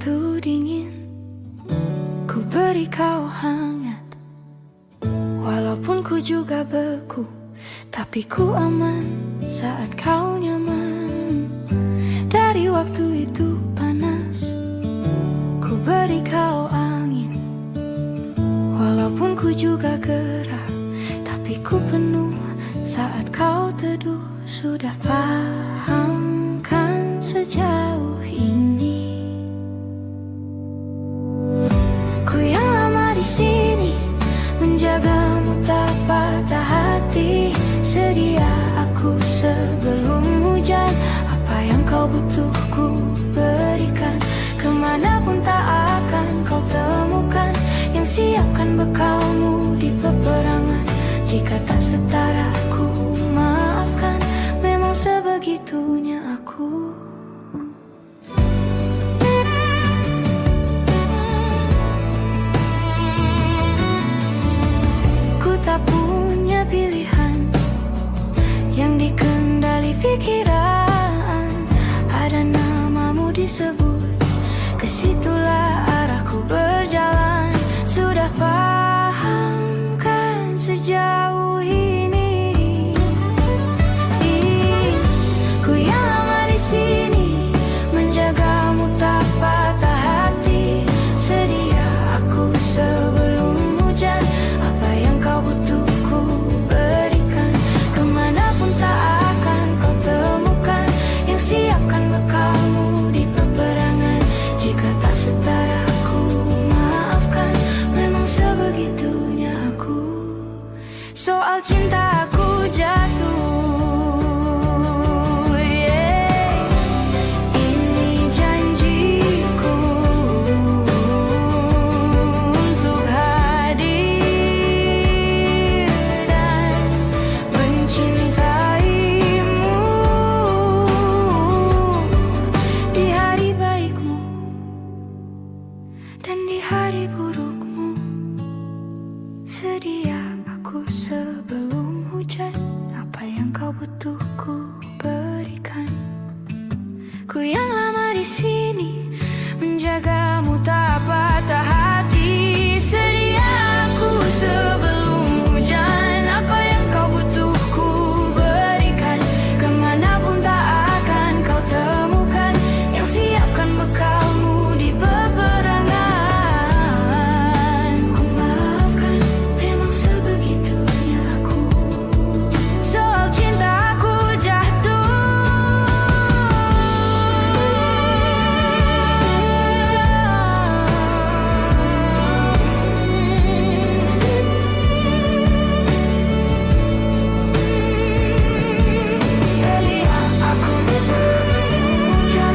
begitu dingin, ku beri kau hangat. Walaupun ku juga beku, tapi ku aman saat kau nyaman. Dari waktu itu panas, ku beri kau angin. Walaupun ku juga gerah, tapi ku penuh saat kau teduh. Sudah paham kan sejauh ini? Ku yang lama di sini, menjagamu tak patah hati. Sedia aku sebelum hujan, apa yang kau butuh ku berikan. Kemanapun tak akan kau temukan yang siapkan bekalmu di peperangan. Jika tak setara ku maafkan, memang sebegitunya aku. Ku tak punya pilihan yang dikendali pikiran. Ada namamu disebut, kesitulah arahku berjalan. Sudah paham kan sejauh ini? Ku yang lama di sini, menjagamu tak patah hati. Sedia aku sebelum hujan, apa yang kau butuh ku berikan. Kemanapun tak akan kau temukan yang siapkan bekalmu di peperangan. Jika tak setara ku maafkan, memang sebegitunya aku. Soal cinta aku jatuh, ini janjiku untuk hadir dan mencintaimu di hari baikmu dan di hari burukmu. Sedia aku sebelum hujan, apa yang kau butuh ku berikan. Ku yang lama di sini, menjagamu tak patah hati. Sedia aku sebelum hujan, apa yang kau butuh ku berikan. Kemanapun tak akan kau temukan yang siapkan bekalmu di peperangan. Ku maafkan, memang sebegitunya aku. Soal cinta aku jatuh, sedia aku sebelum hujan.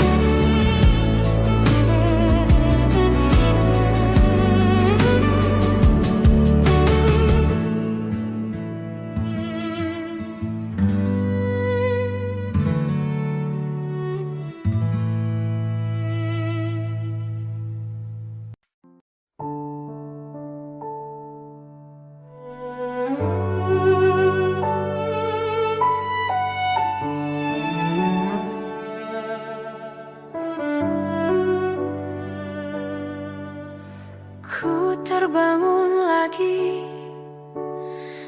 Ku terbangun lagi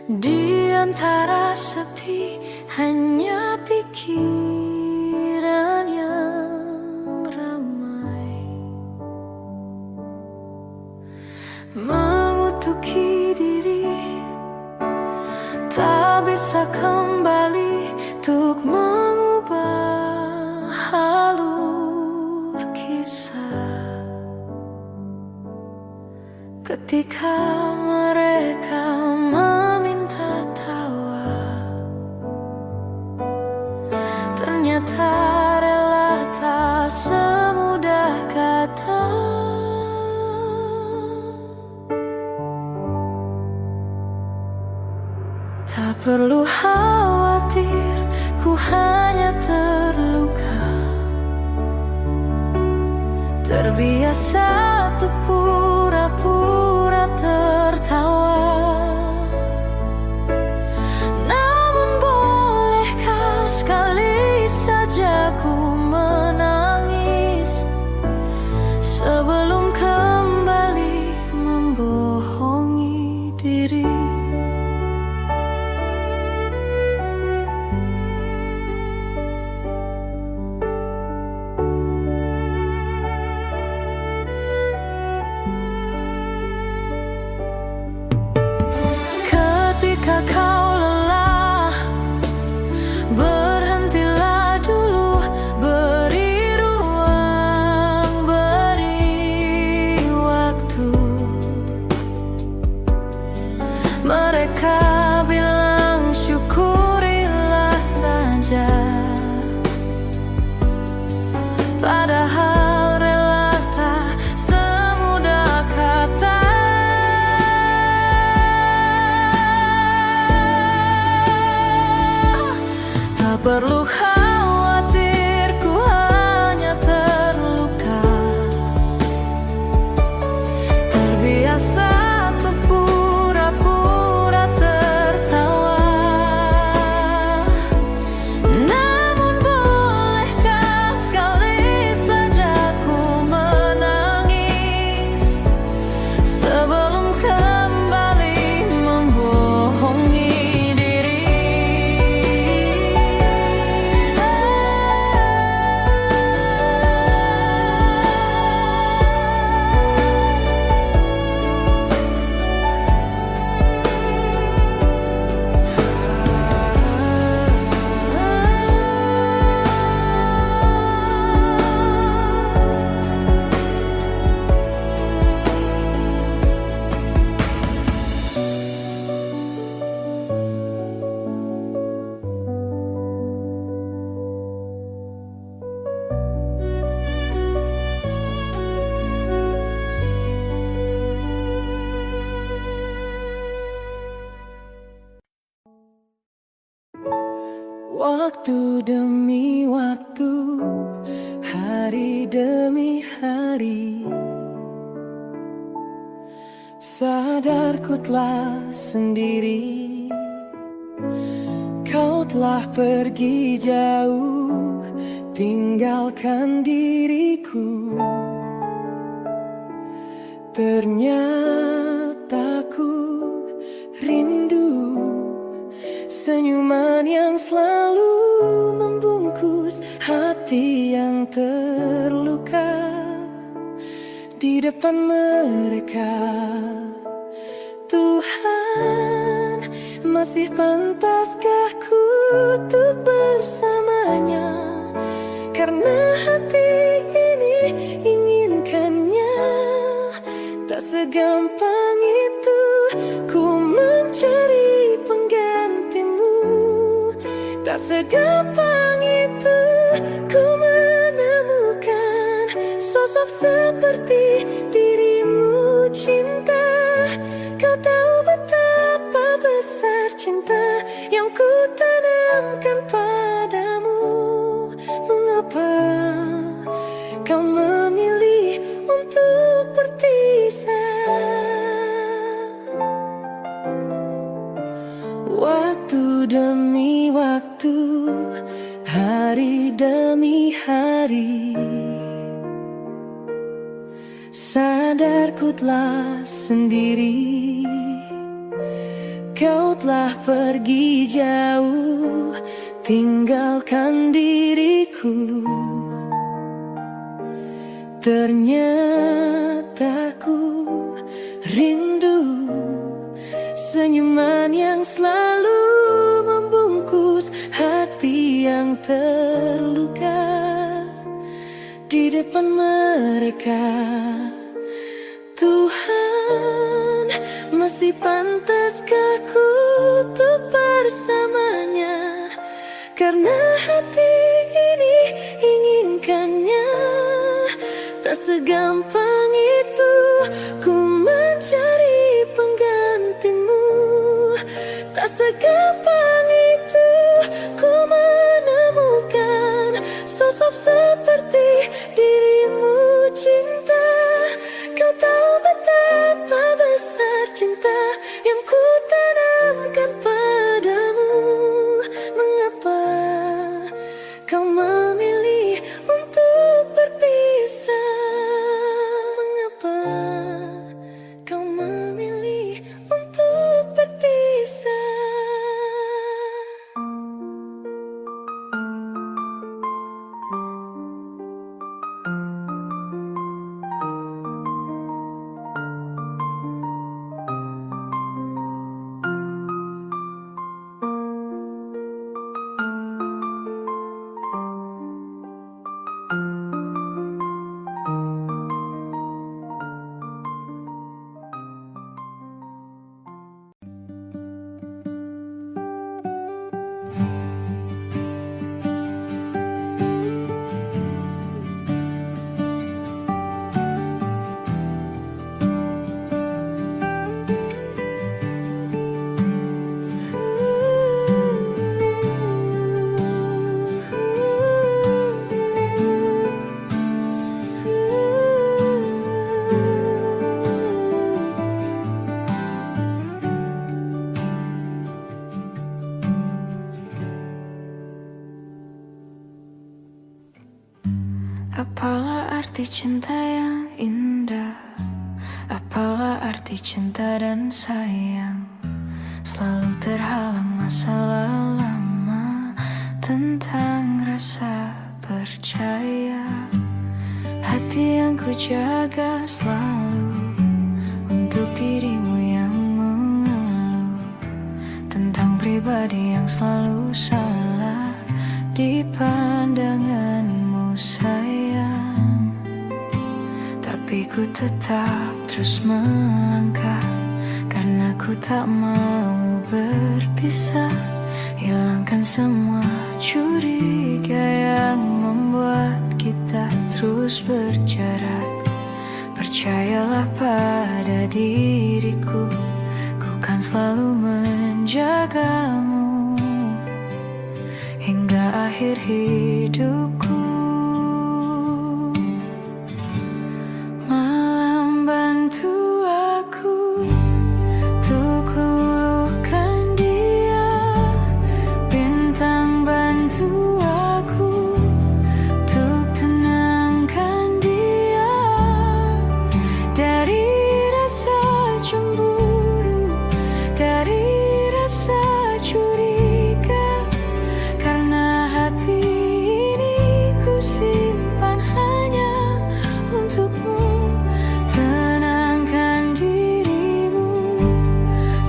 di antara sepi, hanya pikiran yang ramai mengutuki diri. Tak bisa kembali untuk mengubah alur kisah. Ketika mereka meminta tawa, ternyata rela tak semudah kata. Tak perlu khawatir, ku hanya terluka. Terbiasa untuk pura-pura tertawa. Namun bolehkah sekali saja ku menangis? perlu khawatir, ku hanya terluka. Terbiasa untuk pura-pura tertawa. Namun bolehkah sekali saja ku menangis sebelum kembali membohongi diri. Waktu demi waktu, hari demi hari, sadarku telah sendiri. Kau telah pergi jauh, tinggalkan diriku. Ternyata ku rindu senyuman yang selalu membungkus hati yang terluka. Di depan mereka, Tuhan, masih pantaskah ku untuk bersamanya? Karena hati ini inginkannya. Tak segampang itu ku mencari penggantimu. Tak segampang itu ku menemukan sosok seperti dirimu, cinta. Kau tahu betapa besar cinta yang ku tanamkan padamu. Mengapa kau memilih untuk berpisah? Waktu demi waktu, hari demi hari, sadarku telah sendiri. Kau telah pergi jauh, tinggalkan diriku. Ternyata ku rindu senyuman yang selalu membungkus hati yang terluka. Di depan mereka, Tuhan, masih pantaskah ku untuk bersamanya? Karena hati ini inginkannya. Tak segampang itu ku mencari penggantimu. Tak segampang itu ku menemukan sosok seperti dirimu, cinta. Kau tahu betapa besar cinta yang ku tanamkan padamu. Mengapa kau memilih untuk berpisah? Mengapa kau memilih untuk berpisah? cinta yang indah? Apalah arti cinta dan sayang? Selalu terhalang masalah lama. Tentang rasa percaya, hati yang ku jaga selalu untuk dirimu yang mengeluh tentang pribadi yang selalu salah di pandanganmu sayang. Tapi ku tetap terus melangkah karena ku tak mau berpisah. Hilangkan semua curiga yang membuat kita terus berjarak. Percayalah pada diriku, ku kan selalu menjagamu hingga akhir hidupku. Malam bantu aku untuk luluhkan dia, bintang bantu aku untuk tenangkan dia dari rasa cemburu, dari rasa curiga. Karena hati ini ku simpan hanya untukmu. Tenangkan dirimu,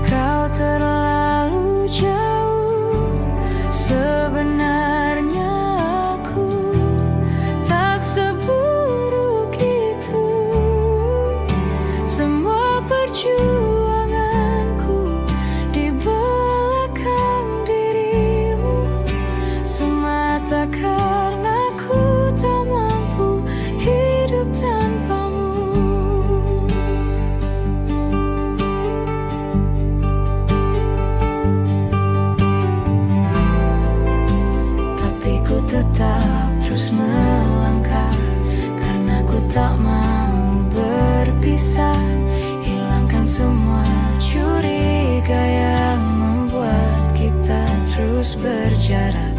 kau terlalu jauh. Sebenarnya aku tak seburuk itu. Semua perjuanganku di belakang dirimu semata karena ku tak mampu hidup tanpamu. Tapi ku tetap terus melangkah karena ku tak mau berpisah. Hilangkan semua curiga yang membuat kita terus berjarak.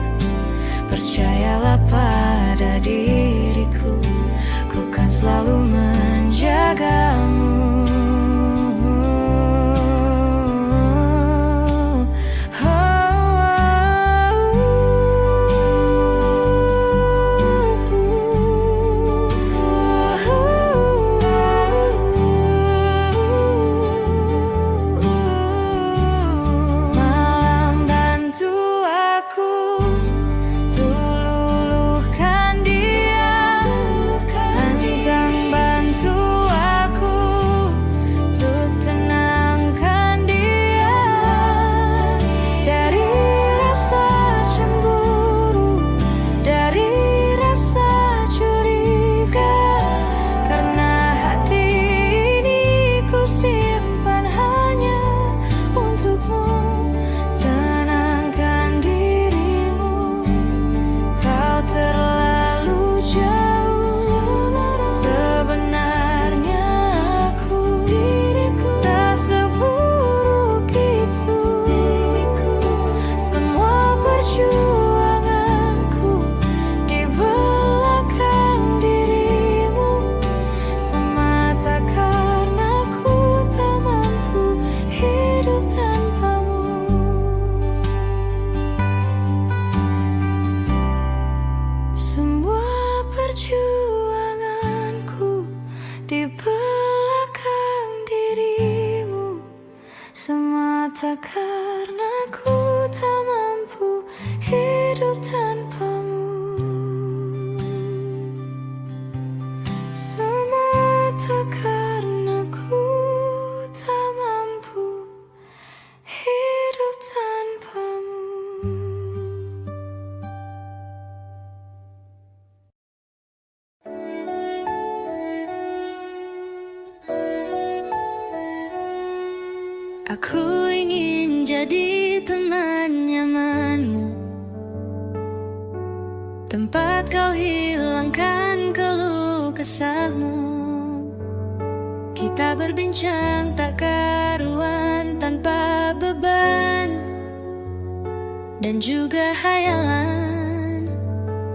Percayalah pada diriku, ku kan selalu menjagamu. Malam bantu aku luluhkan dia, bintang bantu aku untuk tenangkan dia dari rasa cemburu, dari rasa curiga. Karena hati ini ku simpan hanya untukmu. Tenangkan dirimu, kau terlalu jauh. Sebenarnya aku tak seburuk itu. Semua perjuanganku di belakang dirimu semata karena ku tak mampu hidup tanpamu. Semua perjuanganku di belakang dirimu semata karena ku tak mampu hidup tanpamu. Semata karena ku tak mampu hidup tanpamu. Aku ingin jadi teman nyamanmu, tempat kau hilangkan keluh kesahmu. Kita berbincang tak karuan tanpa beban, dan juga hayalan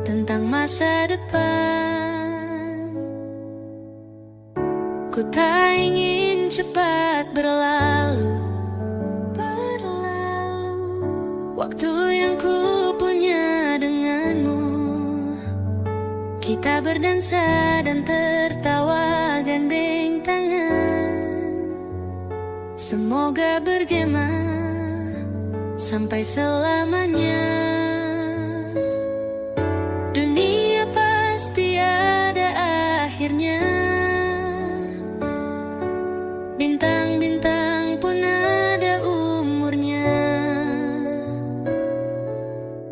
tentang masa depan. Ku tak ingin cepat berlalu. Waktu yang ku punya denganmu, kita berdansa dan tertawa gandeng tangan. Semoga bergema sampai selamanya. Dunia pasti ada akhirnya. Bintang-bintang pun ada umurnya.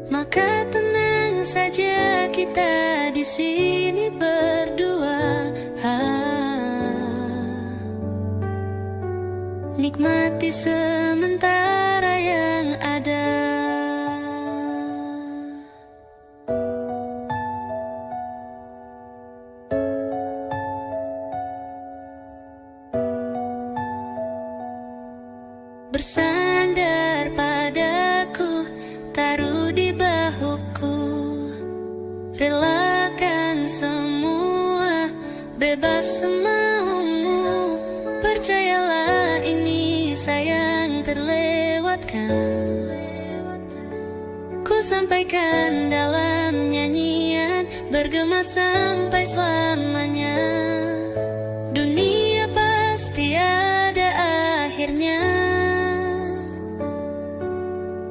Maka tenang saja kita di sini berdua. Nikmati sementara yang ada. Bersandar padaku, taruh di bahuku, relakan semua, bebas semaumu. Percayalah ini sayang terlewatkan. Ku sampaikan dalam nyanyian, bergema sampai selamanya. Dunia pasti ada akhirnya.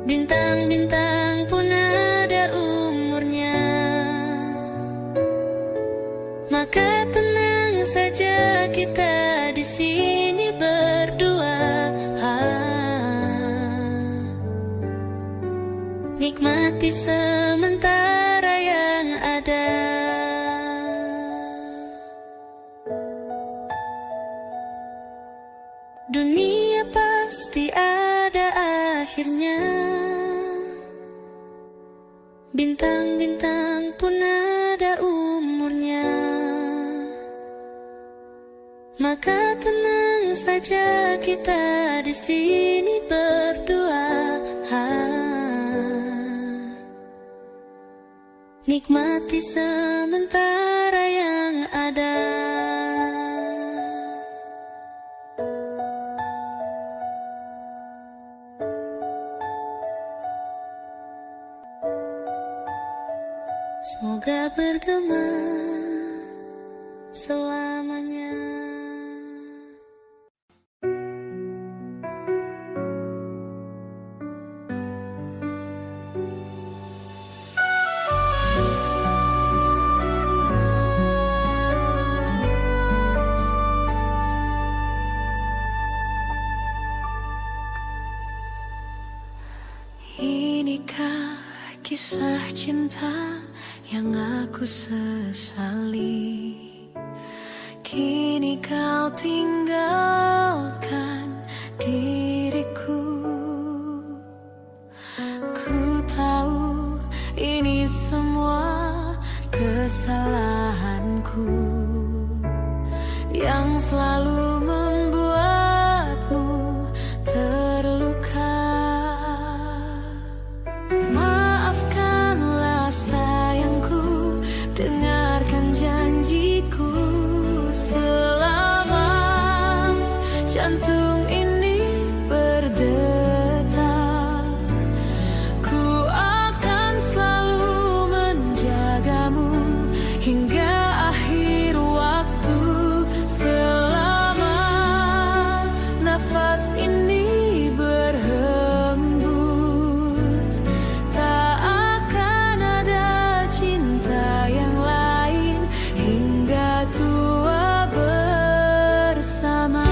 Bintang-bintang pun ada umurnya. Maka tenang saja kita di sini berdua. Nikmati sementara yang ada. Dunia pasti ada akhirnya. Bintang-bintang pun ada umurnya. Maka tenang saja kita di sini berdua. Nikmati sementara yang ada. Semoga bergema selamanya. Inikah kisah cinta yang aku sesali? Kini kau tinggalkan diriku. Ku tahu ini semua kesalahanku yang selalu membuatmu terluka. Maafkanlah sayangku, dengarkan janjiku. Selama jantung ini berdetak, ku akan selalu menjagamu hingga akhir waktu. Selama nafas ini berhembus, tak akan ada cinta yang lain hingga tua bersama.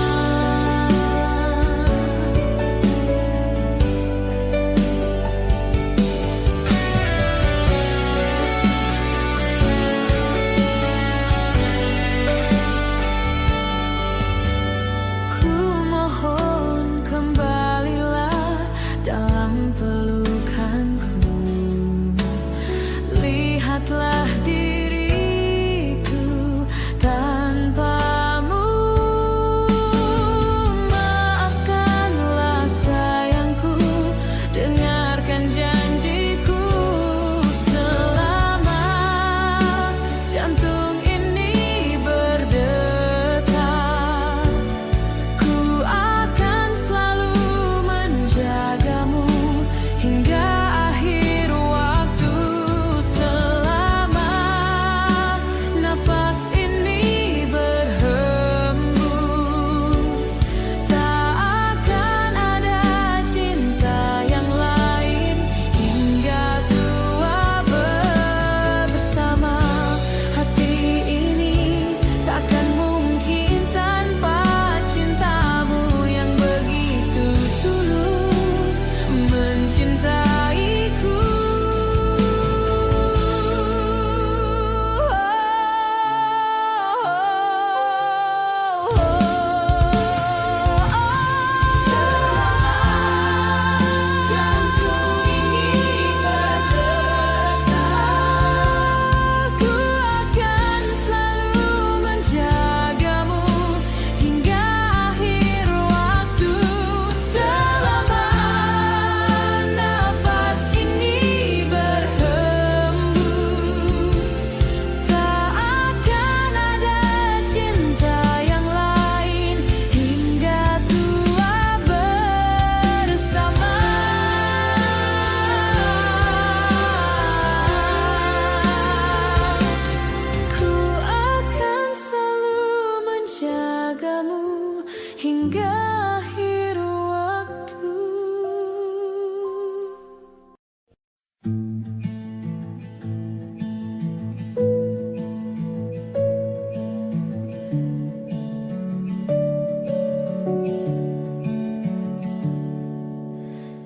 menjagamu hingga akhir waktu.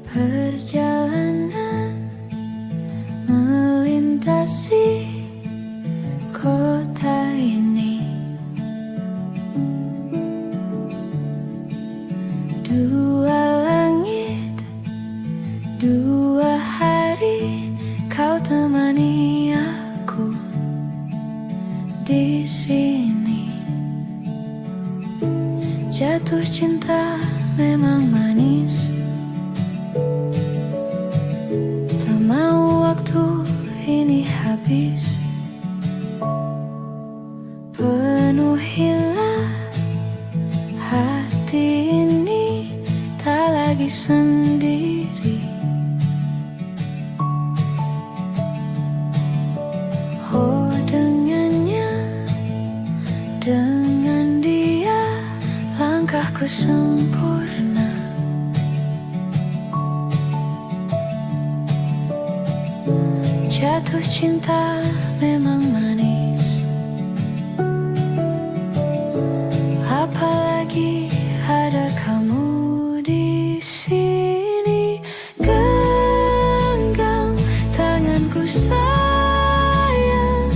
Perjalanan melintasi kota ini, dua langit, dua hari, kau temani aku di sini. Jatuh cinta memang manis, tak mau waktu ini habis. Penuhilah hati ini, tak lagi sendiri. Oh, dengannya, dengan dia, langkahku sempurna. Jatuh cinta memang manis, apalagi ada kamu di sini. Genggam tanganku sayang,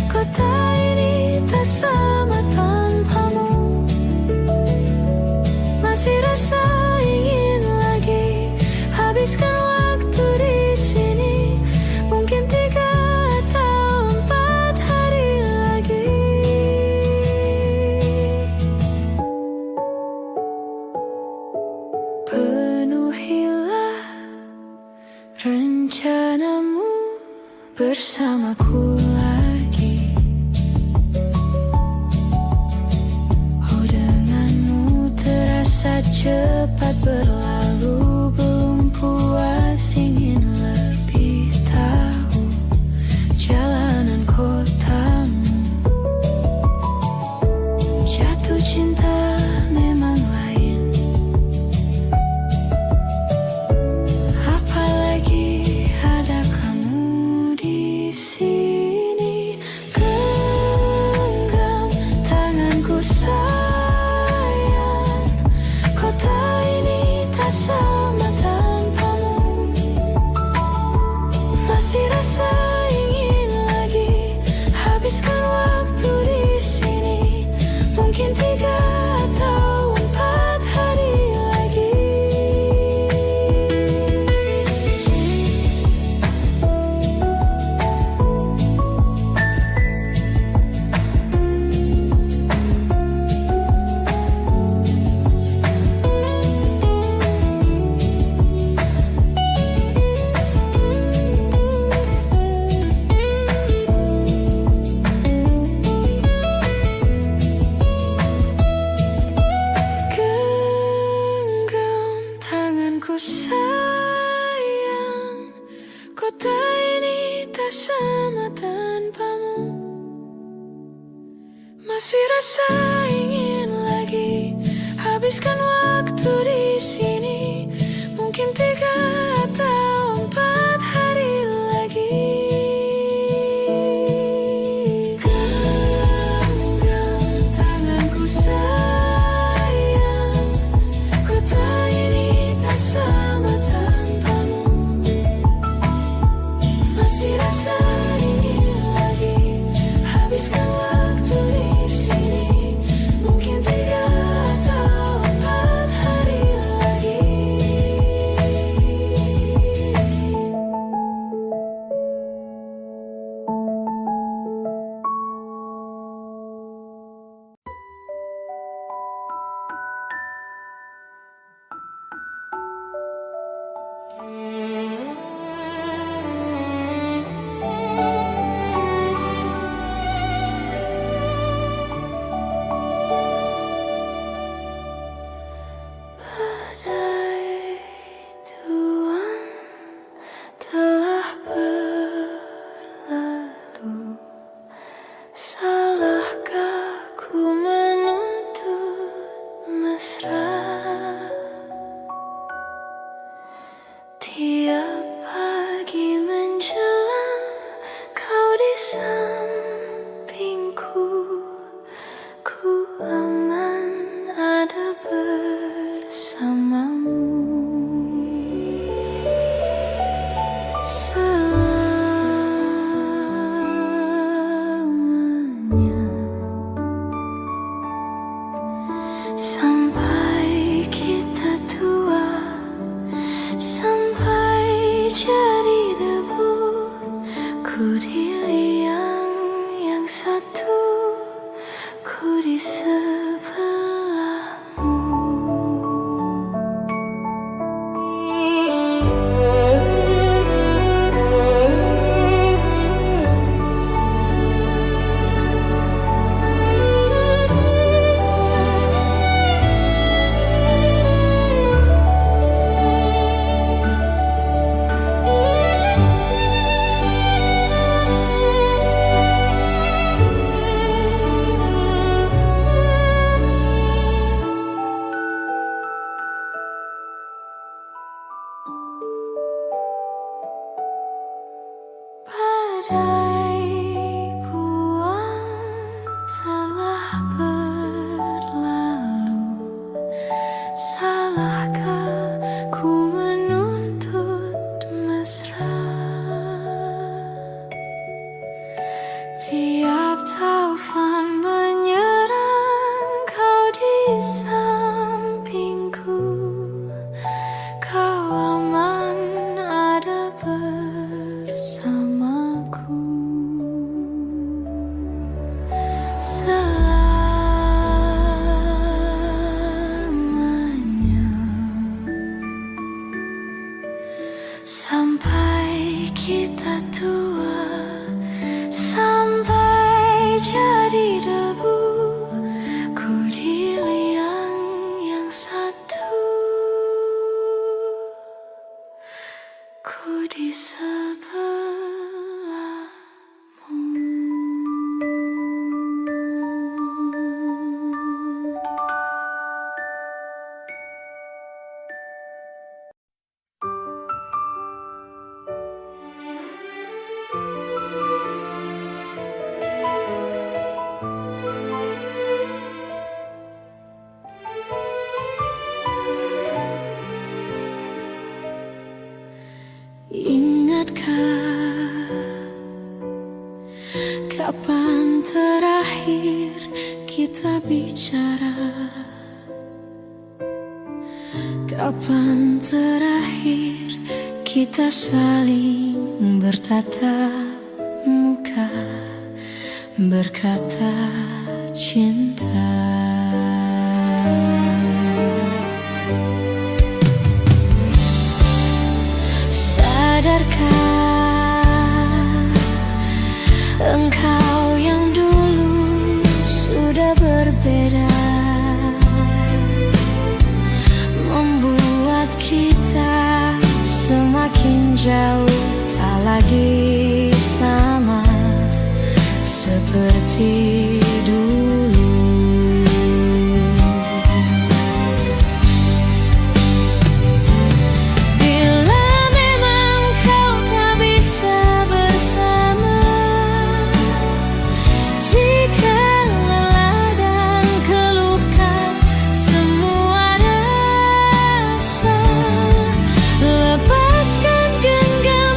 kota ini tak sama tanpamu. Masih rasa ingin lagi habiskan waktu di sini. Mungkin 3 atau 4 hari lagi. Penuhilah rencanamu bersamaku lagi. Oh, denganmu terasa cepat berlalu. Belum puas ingin lebih tahu jalanan kotamu. Jatuh cinta memang lain, apalagi ada kamu di sini. Genggam tanganku sayang, kota ini tak sama tanpamu. Masih rasa ingin lagi habiskan waktu di sini. Mungkin 3 atau 4 hari lagi. Genggam tanganku sayang, kota ini tak sama tanpamu. Masih rasa ingin lagi habiskan waktu di sini. Mungkin 3 atau 4 hari lagi. Genggam tanganku sayang, kota ini tak sama tanpamu. Masih rasa ingin lagi habiskan waktu di sini. Mungkin 3 atau 4 hari mesra. Tiap pagi menjelang kau di sampingku, ku aman ada bersamamu. Selamanya sampai kita tua, sampai jadi debu, ku di liang yang satu, ku di sebelahmu. Badai buang telah berlalu, salahkah ku menuntut mesra? Tiap taufan menyerang, kau di sampingku, kau aman ada bersamaku. Selamanya sampai kita tua, sampai jadi debu, ku di liang yang satu, ku di sebelahmu. Ingatkah kapan terakhir kita bicara? Kapan terakhir kita saling bertatap muka, berkata cinta? Sadarkah engkau yang dulu sudah berbeda, membuat kita semakin jauh, tak lagi sama seperti dulu. Lepaskan genggam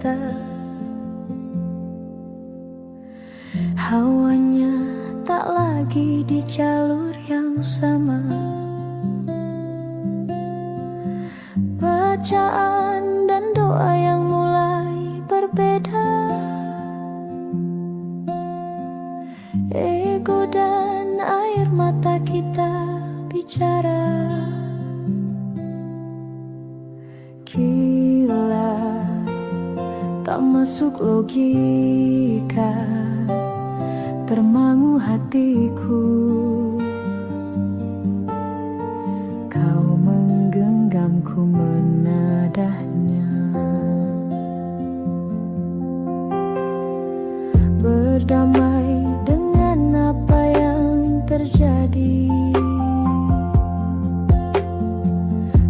kita. Hawanya tak lagi di jalur yang sama. Bacaan dan doa yang mulai berbeda. Ego dan air mata kita bicara. Gila, tak masuk logika, termangu hatiku. Kau menggenggamku menadahnya. Berdamai dengan apa yang terjadi.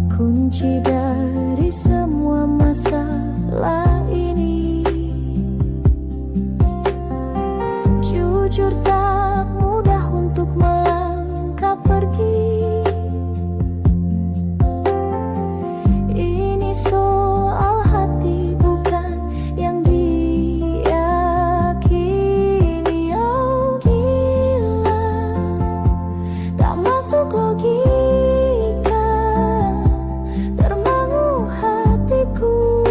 Kunci dari semua masalah ini. Jujur tak mudah untuk melangkah pergi. Ini soal hati bukan yang diyakini. Oh gila, tak masuk logika, termangu hatiku.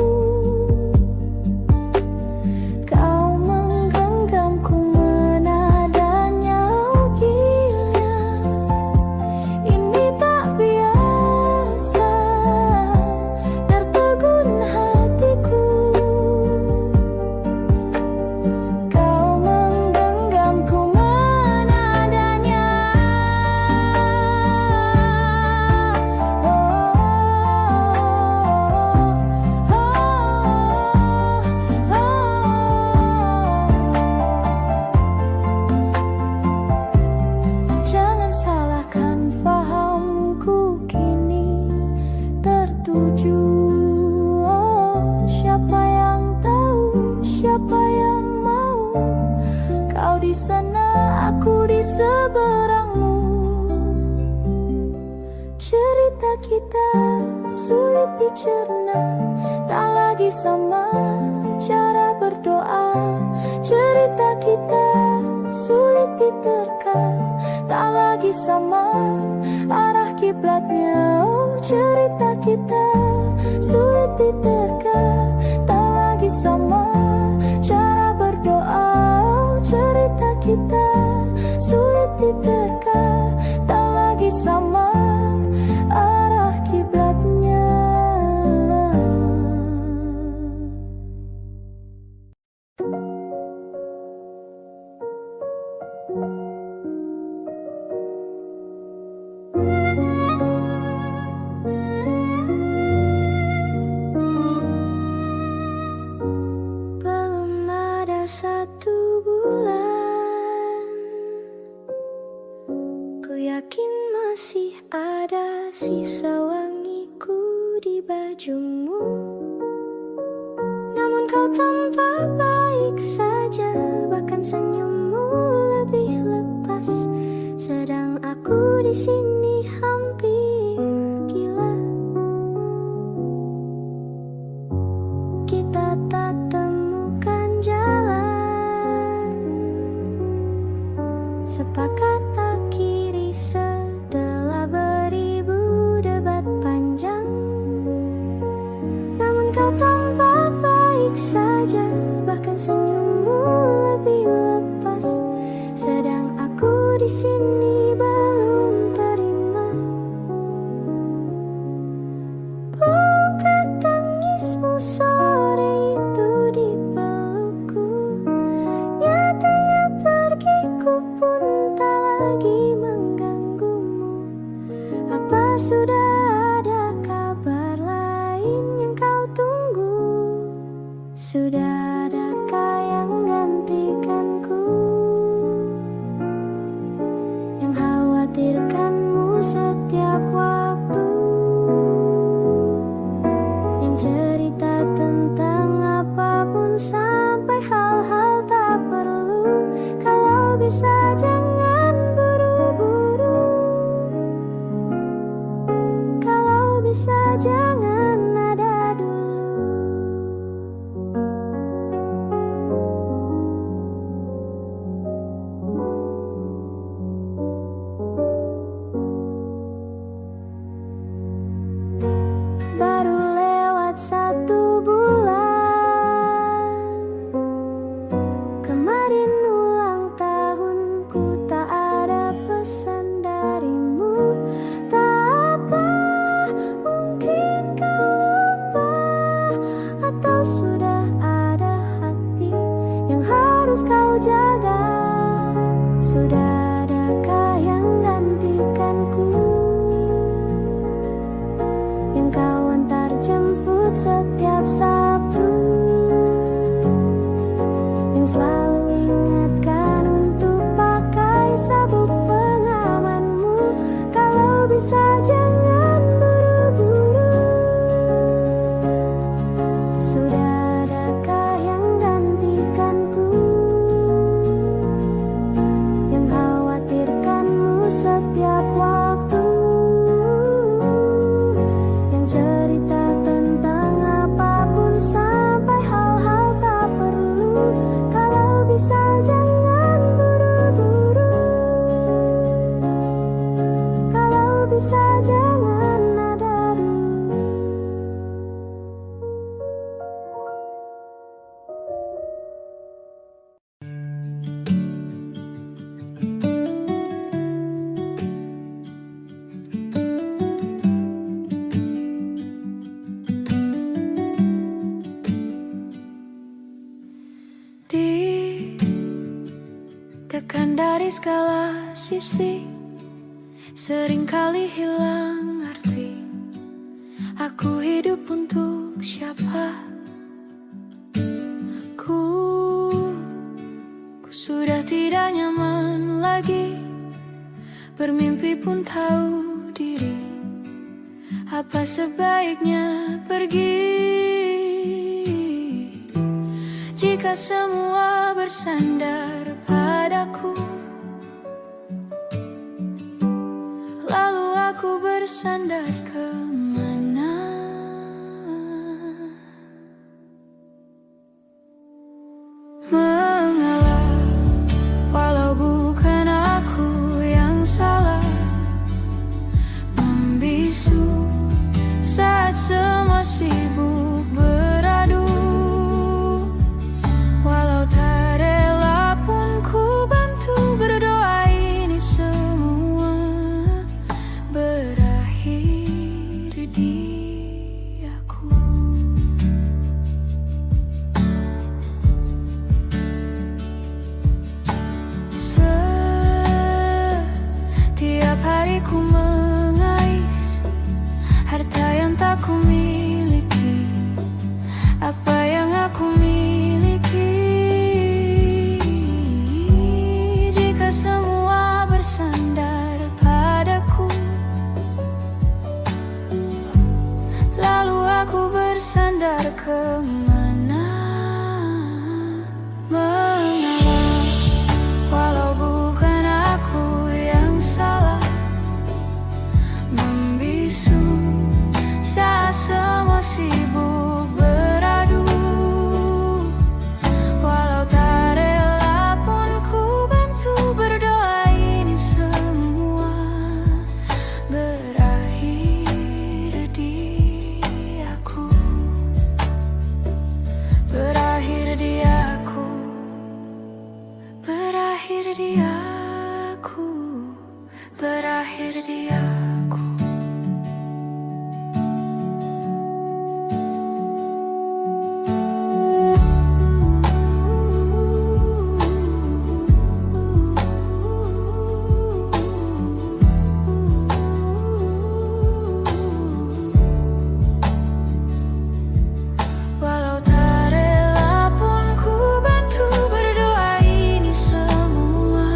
Kau menggenggamku menadanya. Oh gila, ini tak biasa, tertegun hatiku. Kau menggenggamku menadanya. Jangan salahkan fahamku kini tertuju. Oh, siapa yang tahu, siapa yang mau? Kau di sana, aku di seberangmu. Cerita kita sulit dicerna, tak lagi sama cara berdoa. Cerita kita sulit diterka, tak lagi sama arah kiblatnya. Oh, cerita kita sulit diterka, tak lagi sama cara berdoa. Oh, cerita kita sulit diterka, tak lagi sama arah kiblatnya. Belum ada 1 bulan, ku yakin masih ada sisa wangiku di bajumu. Namun kau tampak baik saja, bahkan senyummu lebih lepas. Sedang aku di sini hampir gila. Kita tak temukan jalan, sepakat akhiri setelah beribu debat panjang. Namun kau tampak baik saja, bahkan senyummu lebih lepas. Sedang aku di sini belum terima. Bukan tangismu sore itu di pelukku, nyatanya pergiku pun tak lagi mengganggumu. Apa sudah ada kabar lain yang kau tunggu? Sudah adakah yang gantikanku, yang khawatirkanmu setiap waktu, yang cerita tentang apapun sampai hal-hal tak perlu. Kalau bisa jangan buru-buru, kalau bisa jangan ada dulu. setiap waktu, yang cerita tentang apapun sampai hal-hal tak perlu. Kalau bisa jangan buru-buru, kalau bisa jangan ada dulu. Ditekan dari segala sisi, seringkali hilang arti. Aku hidup untuk siapa? Ku sudah tidak nyaman lagi, bermimpi pun tahu diri. Apa sebaiknya pergi jika semua bersandar padaku? Lalu aku bersandar kemana? Mengalah, walau bukan aku yang salah. Membisu saat semua sibuk beradu. Walau tak rela pun ku bantu berdoa ini semua berakhir di aku. Setiap hari ku mengais harta yang tak ku miliki. Apa yang aku miliki jika semua bersandar padaku? Lalu aku bersandar kemana? Mengalah, walau bukan aku yang salah. Membisu saat semua sibuk beradu. Walau tak rela pun ku bantu berdoa ini semua berakhir di aku. Berakhir di aku. Berakhir di aku. Berakhir di aku. Walau tak rela pun ku bantu berdoa ini semua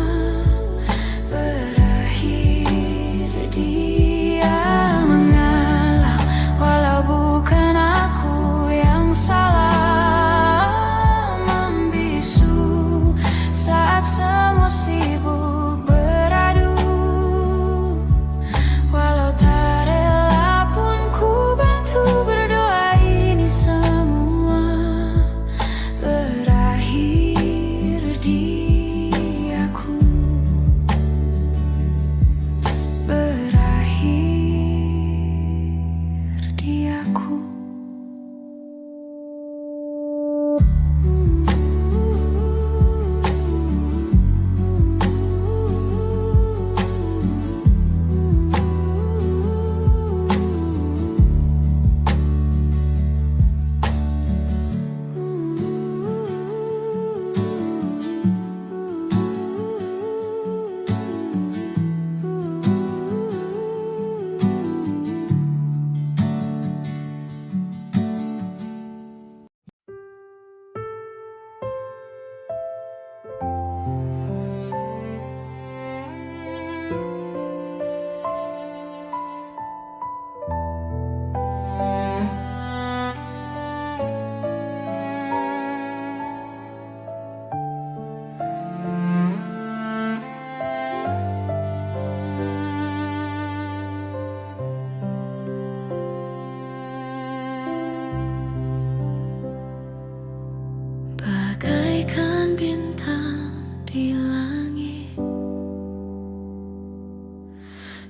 berakhir di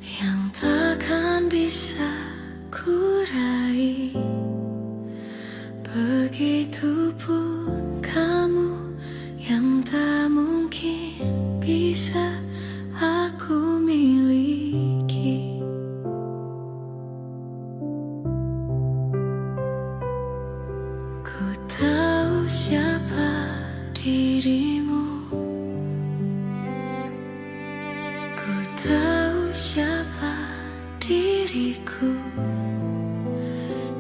yang takkan bisa kurai. Begitupun kamu yang tak mungkin bisa aku miliki. Ku tahu siapa dirimu, ku tahu siapa diriku.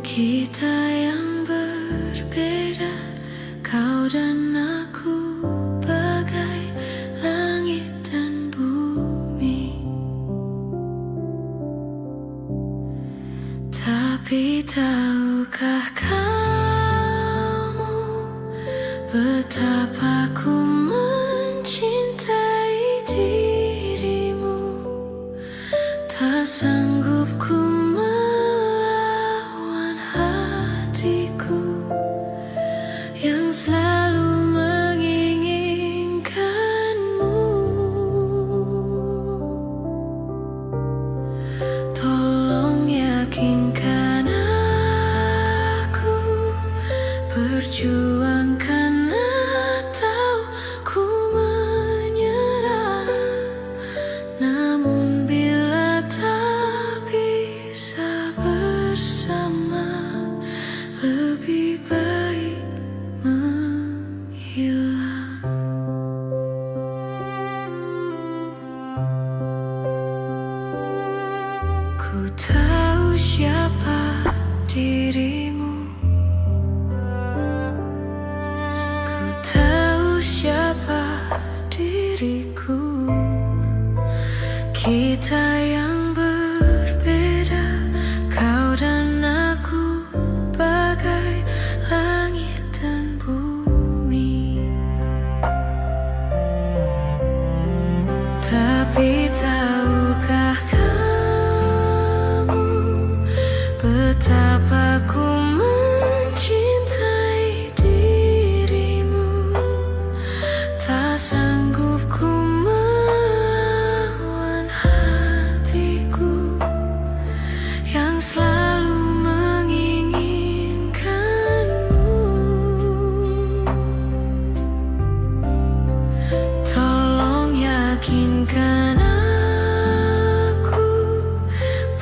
Kita yang berbeda, kau dan aku, bagai langit dan bumi. Tapi tahukah kamu betapa ku mencintai dirimu? Tak sanggup ku melawan hatiku yang selalu menginginkanmu. Tolong yakinkan aku, perjuangkan atau ku menyerah. Namun bila tak bisa bersama, lebih baik menghilang. Ku tahu siapa dirimu, ku tahu siapa diriku. Kita yang berbeda, kau dan aku, bagai langit dan bumi. Tapi tahukah kamu betapa ku mencintai dirimu? Tak sanggup ku melawan hatiku yang selalu menginginkanmu. Tolong yakinkan aku,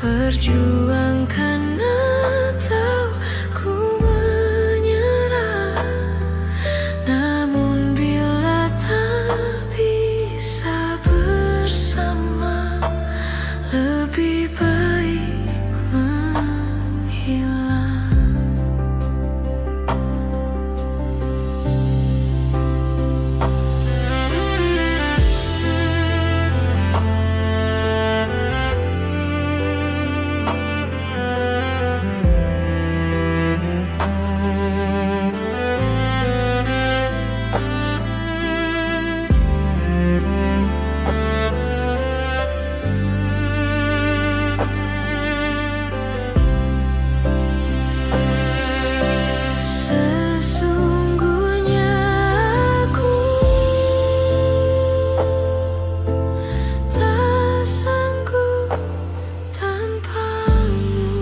perjuangkan atau ku menyerah. Namun bila tak bisa bersama, lebih baik menghilang. Sesungguhnya aku tak sanggup tanpamu.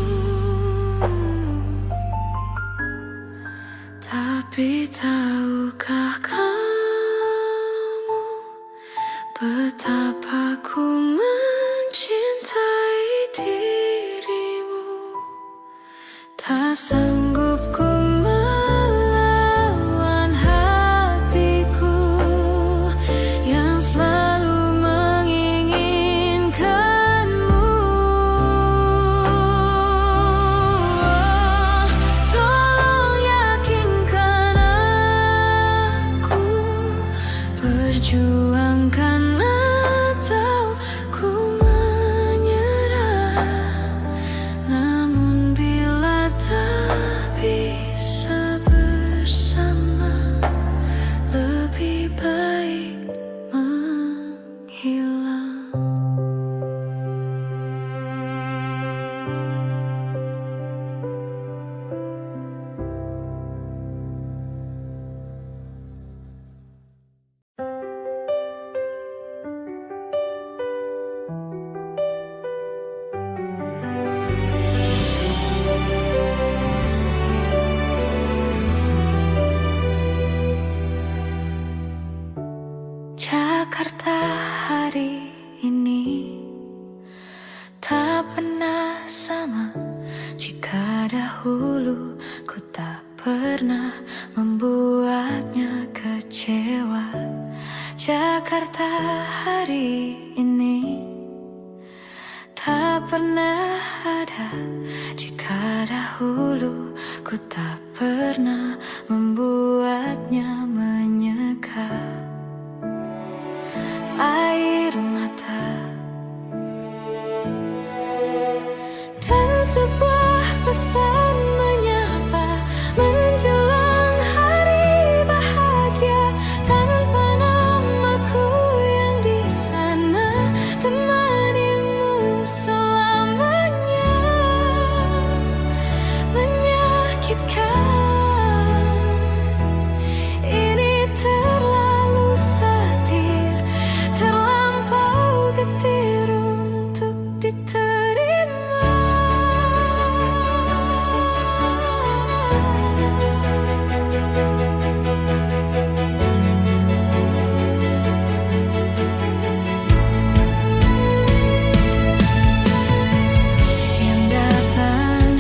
Tapi tahukah kamu betapa ku mencintai dirimu? Tak sanggup ku melawan hatiku yang selalu menginginkanmu. Tolong yakinkan aku, perjuangkan atau ku menyerah. Namun bila tak pernah membuatnya kecewa. Jakarta hari ini tak pernah ada jika dahulu ku tak pernah membuatnya menyeka. Air mata dan sebuah pesan menyapa menjelang hari bahagia. Tanpa namaku yang di sana temanimu selamanya. Menyakitkan, ini terlalu satir, terlampau getir untuk diterima. Yang datang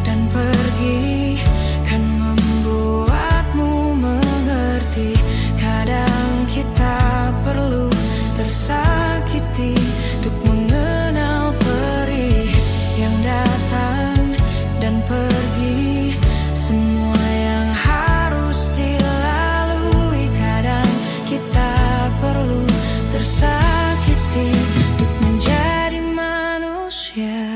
dan pergi kan membuatmu mengerti. Kadang kita perlu tersakiti untuk mengenal perih. Yang datang dan pergi, semua yang harus dilalui. Kadang kita perlu tersakiti untuk menjadi manusia.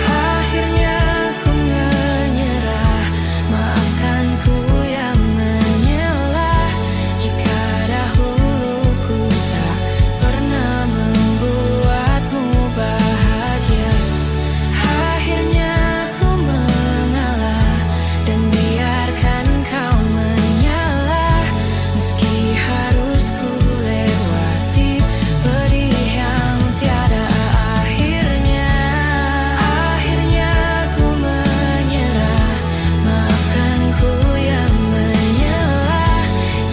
Akhirnya ku menyerah, maafkan ku yang menyelah. Jika dahulu ku tak pernah membuatmu bahagia. Akhirnya ku mengalah dan biarkan kau menyalah. Meski harus ku lewati pedih yang tiada akhirnya. Akhirnya ku menyerah, maafkan ku yang menyelah.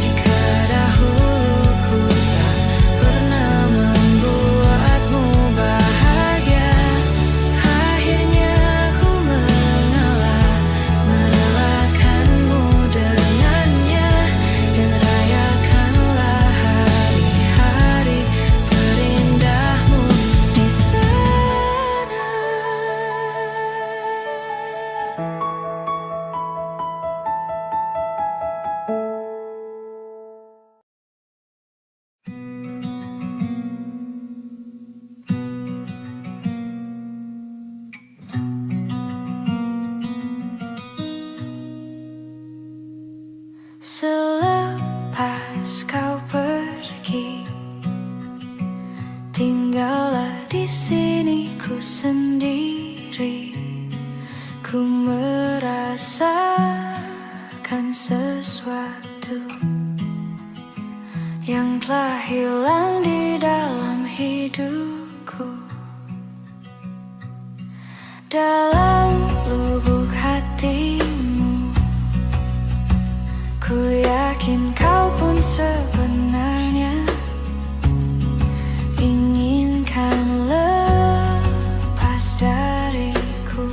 Jika dahulu ku tak pernah membuatmu bahagia. Akhirnya ku mengalah, merelakanmu dengannya. Dan rayakanlah hari-hari terindahmu di sana. Selepas kau pergi, tinggallah di sini ku sendiri. Ku merasakan sesuatu yang telah hilang di dalam hidupku. Dalam lubuk hatimu, ku yakin kau pun sebenarnya inginkan lepas dariku.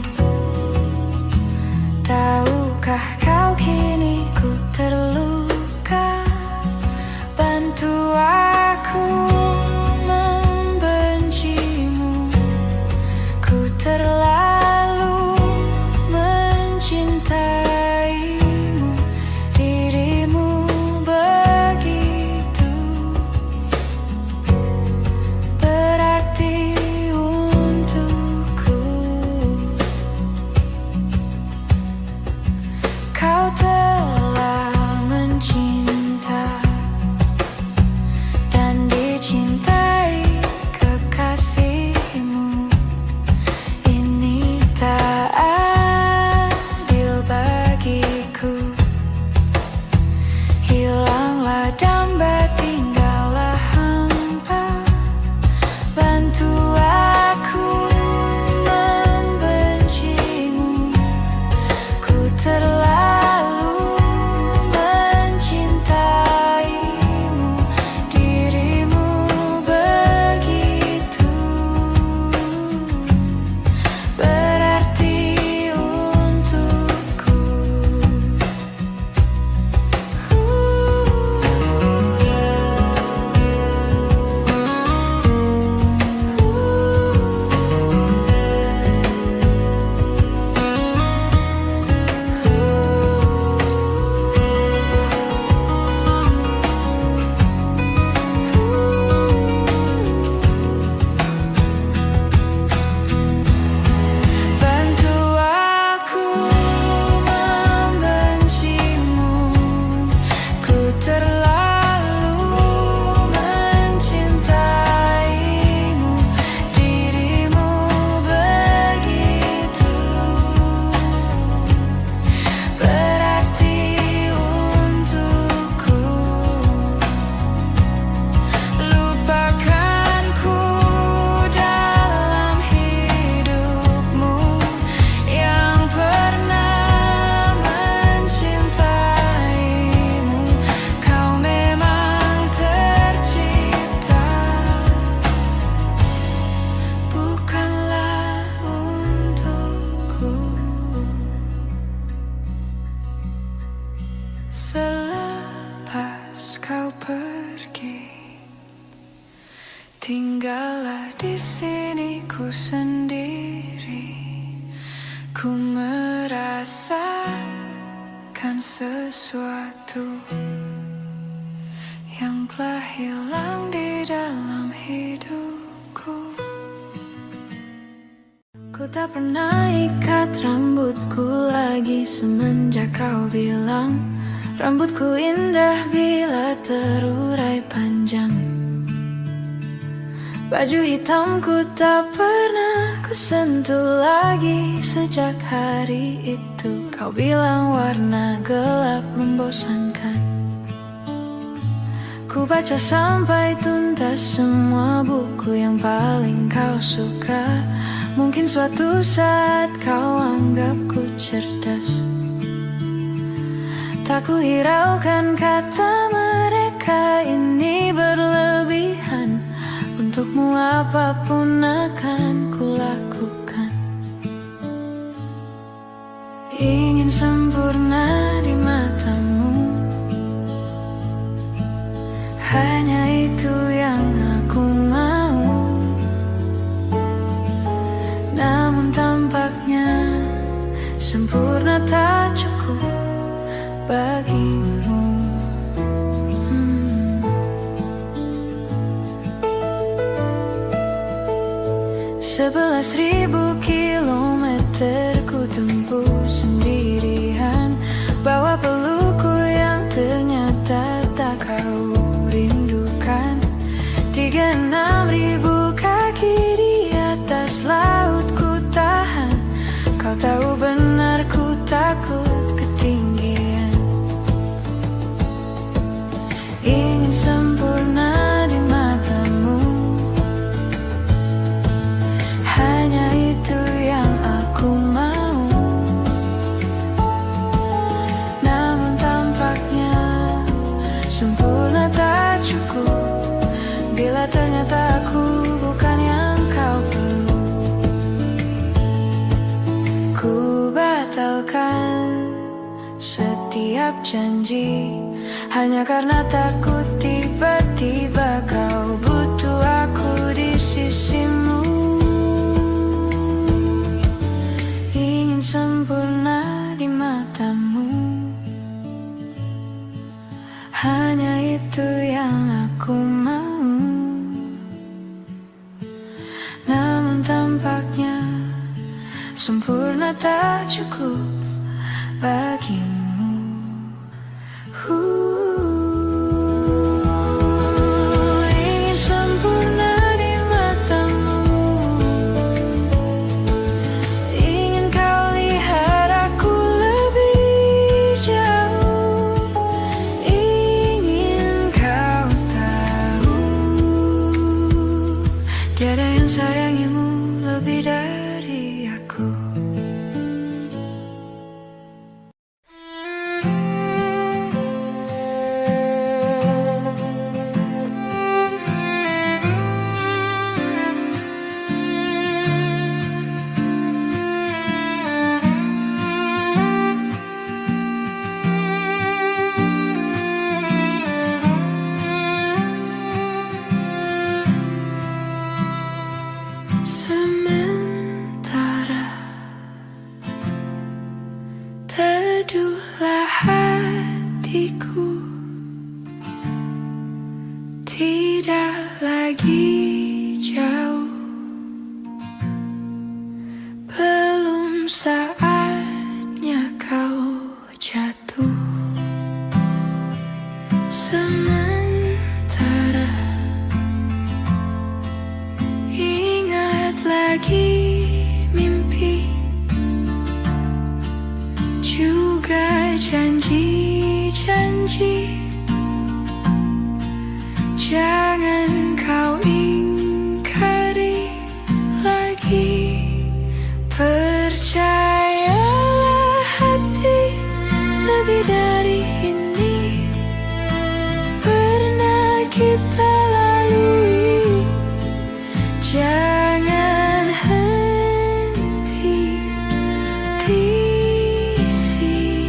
Tahukah kau kini ku terluka? Bantu aku membencimu. Ku terlalu mencintaimu. Dirimu begitu berarti untukku. Kau telah mencinta dan dicintai kekasihmu. Ini tak adil bagiku. Hilanglah damba, tinggallah hampa. Bantu aku kau pergi. Tinggallah di sini ku sendiri. Ku merasakan sesuatu yang telah hilang di dalam hidupku. Ku tak pernah ikat rambutku lagi semenjak kau bilang rambutku indah bila terurai panjang. Baju hitamku tak pernah ku sentuh lagi sejak hari itu. Kau bilang warna gelap membosankan. Ku baca sampai tuntas semua buku yang paling kau suka. Mungkin suatu saat kau anggapku cerdas. Tak ku hiraukan kata mereka ini berlebihan. Untukmu apapun akan kulakukan. Ingin sempurna di matamu, hanya itu yang aku mau. Namun tampaknya sempurna tak cukup bagimu. 11.000 kilometer ku tempuh sendirian. Bawa pelukku yang ternyata tak kau rindukan. 36.000 kaki di atas laut ku tahan. Kau tahu benar ku takut ketinggian. Ingin sempurna di matamu, hanya itu yang aku mau. Namun tampaknya sempurna tak cukup bila ternyata aku bukan yang kau perlu. Ku batalkan setiap janji hanya karena takut tiba-tiba kau butuh aku di sisimu. Ingin sempurna di matamu, hanya itu yang aku mau. Namun tampaknya sempurna tak cukup bagimu. Ingin sempurna di matamu, ingin kau lihat aku lebih jauh, ingin kau tahu tiada yang sayangimu lebih dari aku. Sementara teduhlah hatiku, tidak lagi jauh, belum saatnya kau jatuh. Sementara ingat lagi mimpi, juga janji-janji. Jangan kau ingkari lagi. Percayalah hati, lebih dari ini pernah kita lalui. Jangan henti di sini.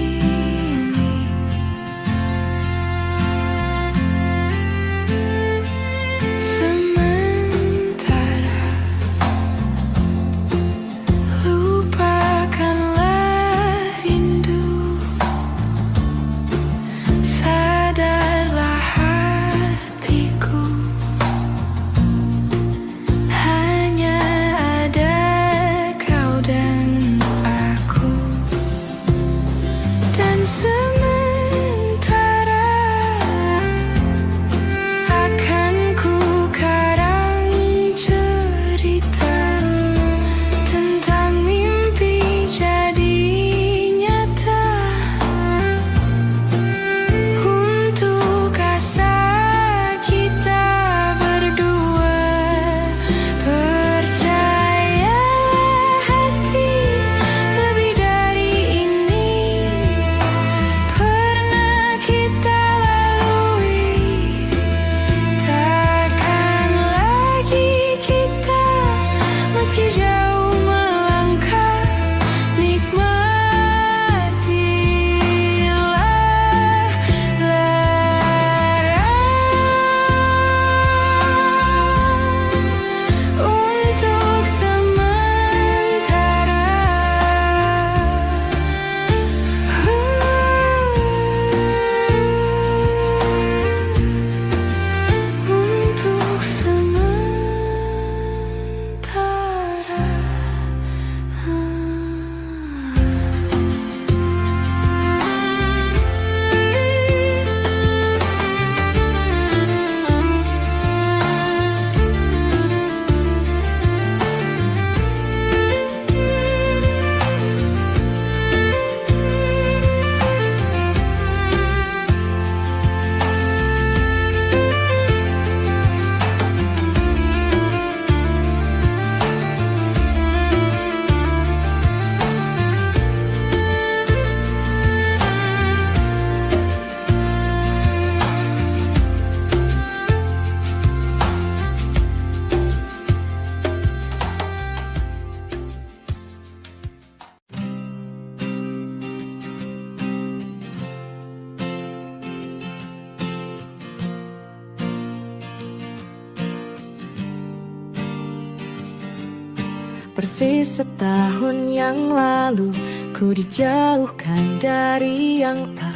Persis setahun yang lalu ku dijauhkan dari yang tak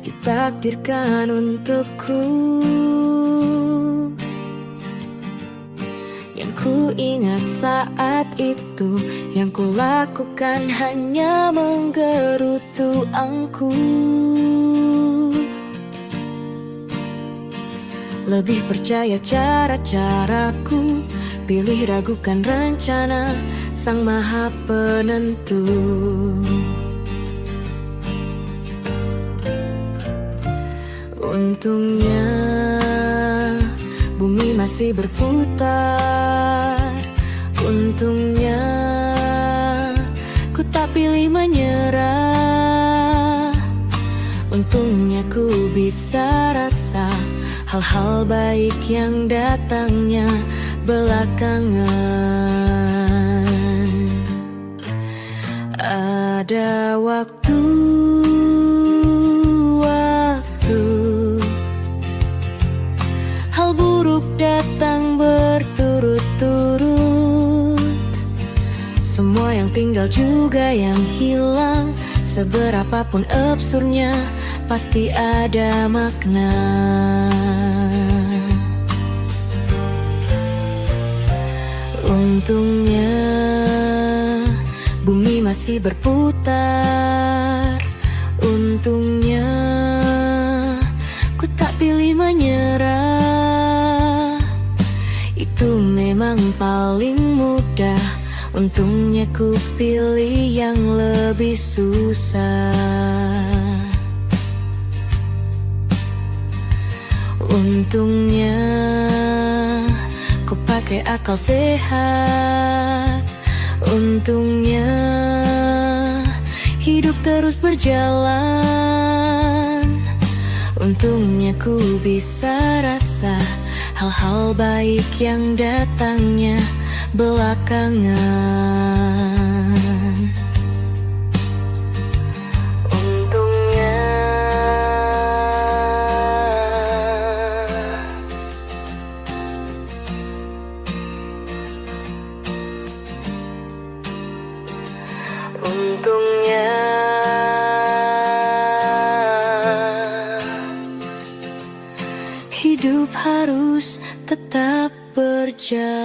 ditakdirkan untukku. Yang ku ingat saat itu, yang ku lakukan hanya menggerutu angku. Lebih percaya cara-caraku, pilih ragukan rencana Sang Maha Penentu. Untungnya bumi masih berputar. Untungnya ku tak pilih menyerah. Untungnya ku bisa rasa hal-hal baik yang datangnya belakangan. Ada waktu hal buruk datang berturut-turut. Semua yang tinggal juga yang hilang. Seberapapun absurdnya, pasti ada makna. Untungnya bumi masih berputar. Untungnya ku tak pilih menyerah. Itu memang paling mudah. Untungnya ku pilih yang lebih susah. Untungnya ku pakai akal sehat. Untungnya hidup terus berjalan. Untungnya ku bisa rasa hal-hal baik yang datangnya belakangan. Untungnya Untungnya hidup harus tetap berjalan.